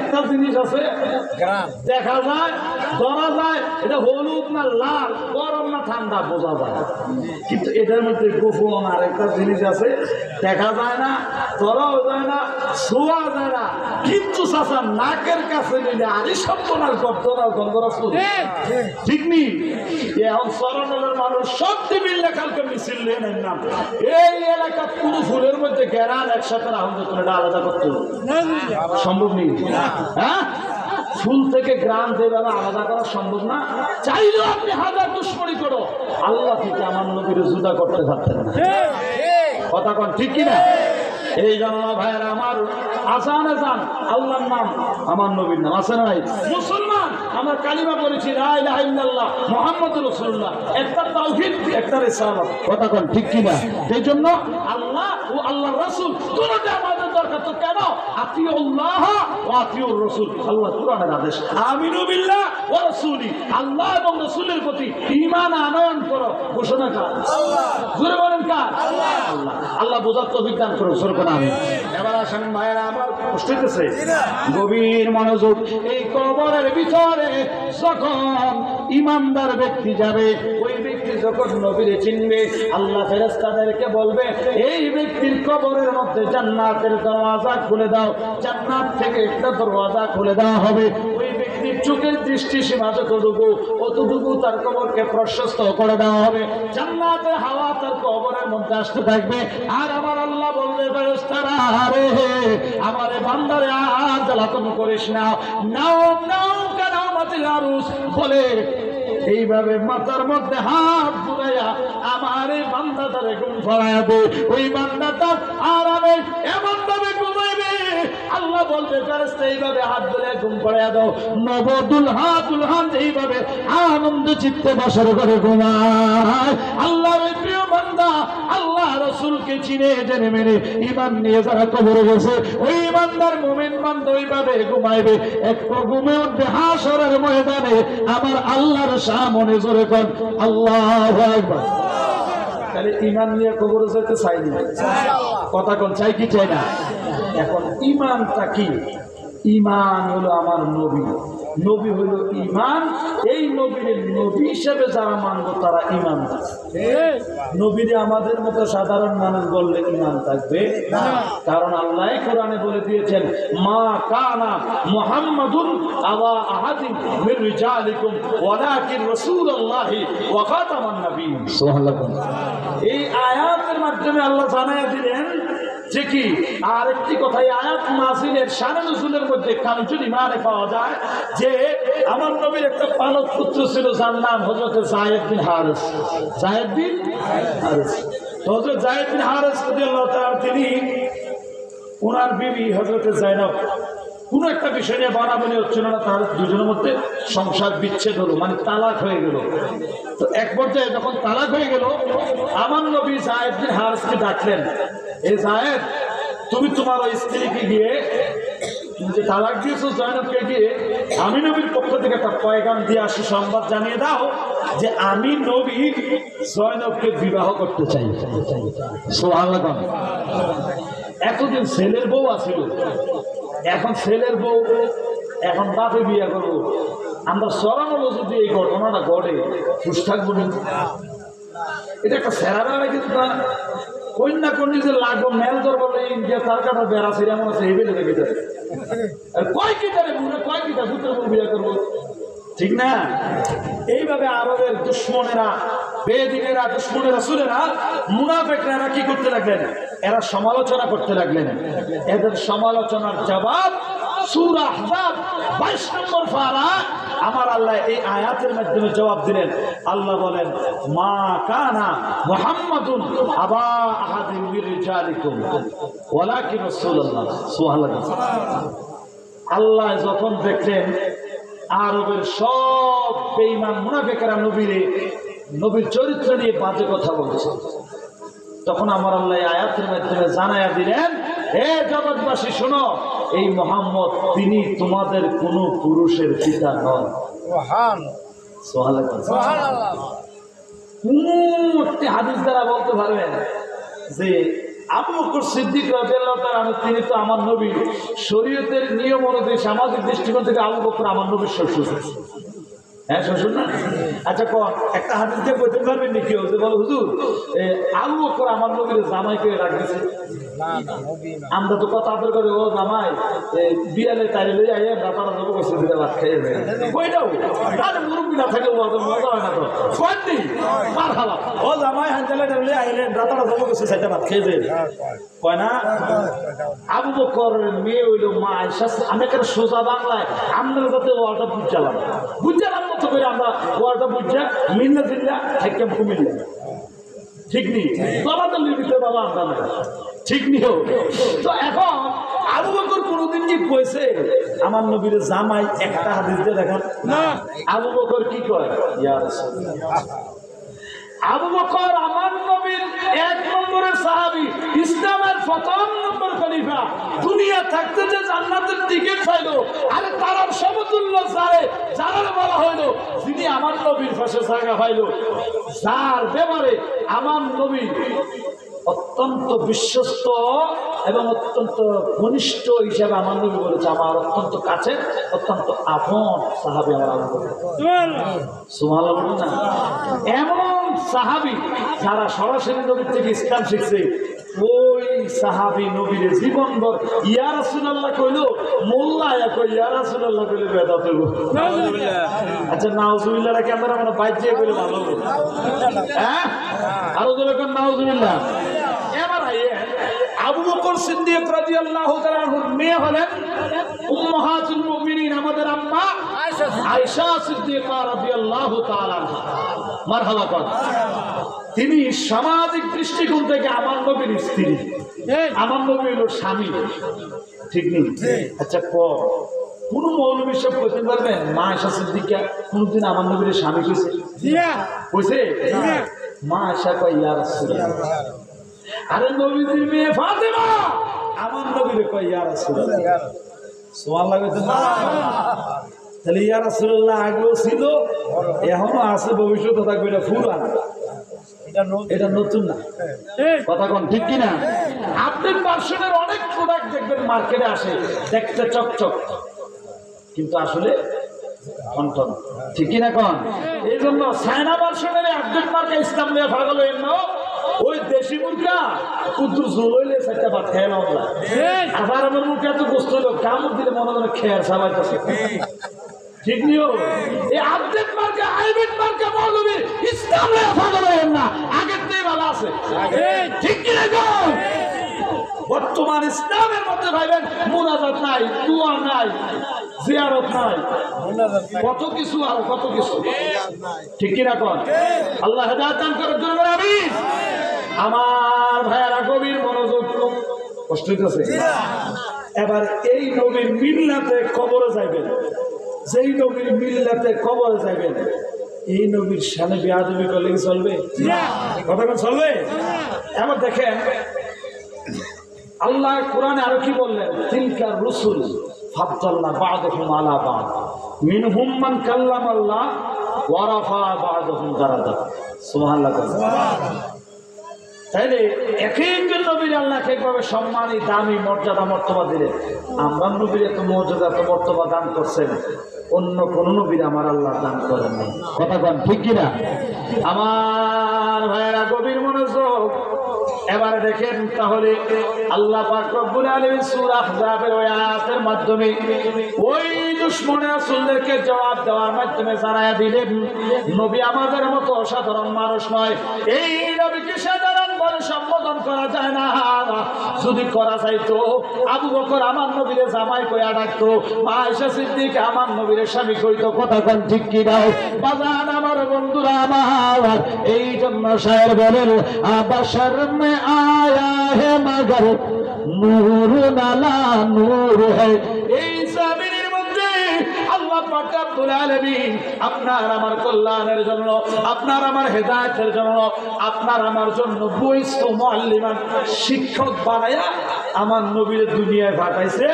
একটা জিনিস আছে দেখা যায় ধরা যায় এটা হলুদ না লাল গরম না ঠান্ডা বোঝা যায় কিন্তু এটার মধ্যে গোপন আর একটা জিনিস আছে দেখা যায় না ধরাও যায় না ছোঁয়া যায় না কিন্তু চাচা নাকের কাছে নিলে আরে সম্পনার গর্দনার গন্ধরা ঠিক নেই এখন সরণের মানুষ সব মিললে কালকে মিছিল নিয়ে নেন না এই এলাকা পুরো ফুলের মধ্যে গেরান একসাথে রাহুল এটা আলাদা করতে সম্ভব নেই হ্যাঁ ফুল থেকে গ্রাম দেবেলা আলাদা করা সম্ভব না চাইলেও আপনি হাজার দুশ্মনী করো আল্লাহ থেকে আমার নবীর জুদা করতে পারতেন না কথা কন ঠিক কিনা এই জন্য ভাইয়েরা আমার আসানে যান আল্লাহর নাম আমার নবীর নাম আছে নাই মুসলমান আমার কালিমা বলেছি লা ইলাহা ইল্লাল্লাহ মুহাম্মাদুর রাসূলুল্লাহ একটা তাওহীদ একটা রিসালাত কথা কোন ঠিক কি না এই জন্য আল্লাহ ও আল্লাহর রাসূল দুটোতে আমাদের দরকার তো কেন আতিউল্লাহ ওয়া আতিউর রাসূল আল্লাহ কুরআনের আদেশ আমিনু বিল্লাহ ওয়া রাসূলি আল্লাহ এবং রাসূলের প্রতি ঈমান আনয়ন করো ঘোষণা কর আল্লাহ জোরে বলেন কার আল্লাহ আল্লাহ আল্লাহ বোঝার তৌফিক দান করুন জোরে কোন আমিন এবার আসেন ভাইরা আমার কষ্ট হইতেছে গভীর মনোযোগ এই কবরের ভিতরে যখন ইমানদার ব্যক্তি যাবে ওই ব্যক্তি যখন নবীরে চিনবে আল্লাহ ফেরেশতাদেরকে বলবে এই ব্যক্তির কবরের মধ্যে জান্নাতের দরওয়াজা খুলে দাও জান্নাত থেকে একটা দরওয়াজা খুলে দেওয়া হবে ওই ব্যক্তির চোখের দৃষ্টি সীমা অতটুকু তার কবরকে প্রশস্ত করে দেওয়া হবে জান্নাতের হাওয়া তার কবরের মধ্যে আসতে থাকবে আর আমার আল্লাহ বলবে ফেরেশতারা আরে আমারে বান্দারে আর জ্বালাতন করিস না নাও নাও কারামাতিল আরুস বলে এইভাবে মাথার মধ্যে হাত বুলাইয়া আমার এই বান্দাটারে ঘুম ফরাইয়া দে ওই বান্দাটা আরামে এমন ভাবে ঘুমাইবে আল্লাহ বলবে ফেরেশতা এইভাবে হাত বুলাইয়া ঘুম ফরাইয়া দাও দুলহান এইভাবে আনন্দ চিত্তে বসর করে ঘুমায় আল্লাহর প্রিয় বান্দা আল্লাহ রাসূলকে চিনে জেনে মেনে ঈমান নিয়ে যারা কবরে গেছে ওই ইমানদার মুমিন বান্দা ওইভাবে ঘুমাইবে একটু ঘুমে উঠবে হাশরের ময়দানে আমার আল্লাহর সামনে জোরে কোন আল্লাহু আকবার তাহলে ঈমান নিয়ে কবরে যেতে চাই না কথা কোন চাই কি চাই না এখন ঈমানটা কি ঈমান হলো আমার নবী নবী হলো ঈমান এই নবীর নবী হিসেবে যারা মানবো তারা ঈমান নবীরে আমাদের মতো সাধারণ মানুষ বললে ঈমান থাকবে না কারণ আল্লাহ কোরআনে বলে দিয়েছেন মা কানা মুহাম্মাদুন আবা আহাদিন মির রিজালিকুম ওয়ালাকিন রাসূলুল্লাহি ওয়া খাতামান নাবিয়্যিন সুবহানাল্লাহ এই আয়াতের মাধ্যমে আল্লাহ জানায়া দিলেন যে কি আরেকটি কথা আয়াত নাযিলের শানে নুজুলের মধ্যে কামজুল ইমানে পাওয়া যায় যে আমার নবীর একটা পালক পুত্র ছিল যার নাম হযরত যায়েদ বিন হারিস হযরত যায়েদ বিন হারিস রাদিয়াল্লাহু তাআলা তিনি ওনার বিবি হযরত যায়নব কোন একটা বিষয় নিয়ে বাড়াবাড়ি হচ্ছিল না তার দুজনের মধ্যে সংসার বিচ্ছেদ হলো মানে তালাক হয়ে গেল তো এক পর্যায়ে যখন তালাক হয়ে গেল আমার নবী যায়েদ বিন হারিসকে ডাকলেন এই যায়েদ তুমি তোমার ওই স্ত্রীকে গিয়ে তুমি যে তালাক দিয়েছো জয়নবকে গিয়ে আমি নবীর পক্ষ থেকে একটা পয়গাম দিয়ে আসি সংবাদ জানিয়ে দাও যে আমি নবী জয়নবকে বিবাহ করতে চাই সুবহানাল্লাহ এতদিন ছেলের বউ আছিল এখন ছেলের বউ এখন বাপে বিয়ে করবো আমরা চরম হলো যদি এই ঘটনাটা ঘটে খুশ থাকবো না এটা একটা সেরাবেলা কিন্তু কন্যা কন্যা যে লাগবো মেল ধরবো ইন্ডিয়া তার কাটা বেড়া ছিল এমন আছে এই বেলে দেখে কয় কিতারে কয় কিতা পুত্র বিয়ে করবো ঠিক না এইভাবে আরবের দুশ্মনেরা বেদিনেরা দুশ্মনেরা শুনেরা মুনাফিকরা কি করতে লাগলেন এরা সমালোচনা করতে লাগলেন এদের সমালোচনার জবাব সূরা আহজাব 22 নম্বর পারা আমার আল্লাহ এই আয়াতের মাধ্যমে জবাব দিলেন আল্লাহ বলেন মা কানা মুহাম্মাদুন আবা আহাদিন মির রিজালিকুম ওয়ালাকিন রাসূলুল্লাহ সুবহানাল্লাহ আল্লাহ যখন দেখলেন আরবের সব বেঈমান মুনাফিকরা নবীর চরিত্র নিয়ে বাজে কথা বলছে তখন আমার আল্লাহ আয়াতের মাধ্যমে জানায়া দিলেন হে জগৎবাসী শোনো এই মুহাম্মদ তিনি তোমাদের কোন পুরুষের পিতা নন সুবহানাল্লাহ কোন হাদিস দ্বারা বলতে পারবেন যে আবু বকর সিদ্দিক রাদিয়াল্লাহু তাআলা আনহু তিনি তো আমার নবী, শরীয়তের নিয়ম অনুযায়ী সামাজিক দৃষ্টিকোণ থেকে আবু বকর আমার নবীর শ্বশুর। হ্যাঁ শ্বশুর না? আচ্ছা একটা হাদিস দিয়ে বলতে পারবেন নাকি যে বলো হুজুর আবু বকর আমার নবীর জামাইকে রাখছে? আমরা তো কথা আদর করে ও জামাই বিয়ালে তাইলে লই আইয়ে রাতারা যাবো কইছে দিলে ভাত খাইয়ে যায় কইটাও আরে মুরব্বি না থাকলে মজা হয় না তো কইনি মারহাবা ও জামাই হানজালে লই আইলেন রাতারা যাবো কইছে সেটা ভাত খাইয়ে যায় কয় না। আবু বকর মেয়ে হইল মা আয়েশা। আমি একটা সোজা বাংলায় আমরা যাতে ওয়ালটা বুঝালাম মতো করে আমরা ওয়ালটা বুঝা মিল্লা জিল্লা থাকতাম কুমিল্লা, ঠিক নেই দলাদলির ভিতরে বাবা আমরা না, ঠিক নিও। তো এখন আবু বকর কোনদিন কি কইছে আমার নবীর জামাই? একটা হাদিস দিয়ে দেখেন না। আবু বকর কি কয়? ইয়া রাসূলুল্লাহ। আবু বকর আমার নবীর 1 নম্বরের সাহাবী, ইসলামের প্রথম নম্বর খলিফা। দুনিয়া থাকতে যে জান্নাতের টিকিট পাইলো, আরে তার সমতুল্য যারা বলা হইলো যিনি আমার নবীর পাশে জায়গা পাইলো, যার ব্যাপারে আমার নবী অত্যন্ত বিশ্বস্ত এবং অত্যন্ত ঘনিষ্ঠ হিসাবে আমার নবী বলেছে আমার অত্যন্ত কাছে অত্যন্ত আপন সাহাবী আমার আবু বকর। সুবহানাল্লাহ বলুন না। এমন সাহাবী যারা সরাসরি নবীর থেকে ইসলাম শিখছে, ওই সাহাবী নবীর জীবনভর ইয়া রাসূলুল্লাহ কইলো, মোল্লা কই ইয়া রাসূলুল্লাহ কইলে বেদাত হইব। আচ্ছা নাউজুবিল্লাহ রাখি আমরা মানে বাইজে কইলে ভালো হবে। হ্যাঁ আরো জোরে কোন নাউজুবিল্লাহ। এবার আবু বকর সিদ্দিক রাদিয়াল্লাহু তাআলা আনহুর মেয়ে হলেন উম্মাহাতুল মুমিনিন, আমাদের আম্মা আয়েশা সিদ্দিকা রাদিয়াল্লাহু তাআলা আনহা। মারহাবা কর। তিনি সামাজিক দৃষ্টিকোণ থেকে আমার নবীর স্ত্রী, আমার নবী হলো স্বামী, ঠিক নেই? আচ্ছা কোন মৌলবী সব বলতে পারবেন মা আয়েশা সিদ্দিকা কোনদিন আমার নবীর স্বামী কইছে? কইছে? মা আয়েশা কয় ইয়া রাসূলুল্লাহ। আরে নবীর মেয়ে ফাতেমা আমার নবীরে কয় ইয়া রাসূলুল্লাহ। সুবহানাল্লাহ কইতেন না? তাহলে ইয়া রাসূলুল্লাহ আগেও ছিল, এখনো আছে, ভবিষ্যতে থাকবে। এটা পুরান, এটা নতুন না। কথা কোন ঠিক কিনা? আপডেট ভার্সনের অনেক প্রোডাক্ট দেখবেন মার্কেটে আসে, দেখতে চকচক, কিন্তু আসলে ঠনঠন, ঠিক কিনা কোন? এই জন্য চায়না ভার্সনের আপডেট মার্কে ইসলাম নিয়ে ভাগল এর নাও ওই দেশি মুরগা কুদ্দুর ঝোল হইলে সেটা ভাত খেয়ে নাও। আবার আমার মুখে এত গোস্ত হইলো কামড় দিলে মনে মনে খেয়ার সবাই কাছে, ঠিক নিও। এই আপডেট মার্কে হাইব্রিড মার্কে মৌলবী ইসলাম নিয়ে ভাগল এর না, আগের থেকে ভালো আছে, ঠিক কিনা কোন? বর্তমান ইসলামের মধ্যে ভাইবেন মুনাজাত নাই, দোয়া নাই, জিয়ারত নাই, কত কিছু আর কত কিছু, ঠিক কিনা কোন? আল্লাহ হেদায়েত দান করার জন্য আমিন। আমার ভাইয়ারা গভীর মনোযোগ, কষ্ট হইতেছে। এবার এই নবীর মিল্লাতে কবরে যাইবেন, যেই নবীর মিল্লাতে কবরে যাইবেন, এই নবীর সামনে বেয়াদবি করলে কি চলবে? কথা চলবে? এবার দেখেন আল্লাহ কোরআনে আরো কি বললেন? তিলকা রুসুল ফাদ্দালনা বা'দাহুম আলা বা'দ মিনহুম মান কাল্লামাল্লাহ ওয়া রাফা বা'দাহুম দারাজাত। সুবহানাল্লাহ। তাইলে এক একজন নবীর আল্লাহ একভাবে সম্মানী, দামি, মর্যাদা, মর্তবা দিলেন। আমরা নবীর এত মর্যাদা, এত মর্তবা দান করছেন, অন্য কোন নবীর আমার আল্লাহ দান করেন নাই। কথা বলেন ঠিক কিনা? আমার ভাইয়েরা গভীর মনোযোগ। এবার দেখেন তাহলে আল্লাহ পাক রব্বুল আলামিন সূরা আহজাবের ওই আয়াতের মাধ্যমে ওই দুশমনে রাসূলদেরকে জবাব দেওয়ার মাধ্যমে জানায়া দিলেন নবী আমাদের মতো সাধারণ মানুষ নয়। এই নবীকে সাধারণ বলে সম্বোধন করা যায় না। যদি করা যাইতো আবু বকর আমার নবীরে জামাই কইয়া ডাকতো, মা আয়েশা সিদ্দিক আমার নবীরে স্বামী কইতো। কথা কোন ঠিক কি দাও বাজান আমার বন্ধুরা আমার? এই জন্য শায়ের বলেন আবাশর মে আয়া হে মগর নূর নালা নূর है। এই জামিনের মধ্যে আল্লাহ পাক রব্বুল আলামিন আপনার আমার কল্যাণের জন্য, আপনার আমার হেদায়েতের জন্য, আপনার আমার জন্য বইস্ত মুআল্লিমান শিক্ষক বানায়া আমার নবীর দুনিয়ায় পাঠাইছে।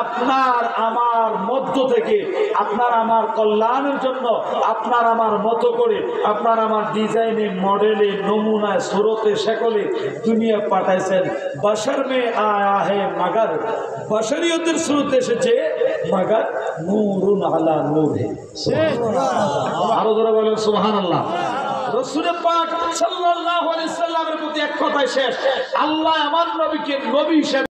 আপনার আমার মধ্য থেকে আপনার আমার কল্যাণের জন্য আপনার আমার মতো করে আপনার আমার ডিজাইনে মডেলে নমুনায় সুরতে সকলে দুনিয়া পাঠাইছেন। বশর মে আয়া হে মগর বশরিয়তের সুরতে এসেছে মগর নূরুন আলা নূর হে। আরো জোরে বলেন সুবহানাল্লাহ। রাসূল পাক সাল্লাল্লাহু আলাইহি সাল্লামের প্রতি এক কথাই শেষ, আল্লাহ আমার নবীকে নবী হিসেবে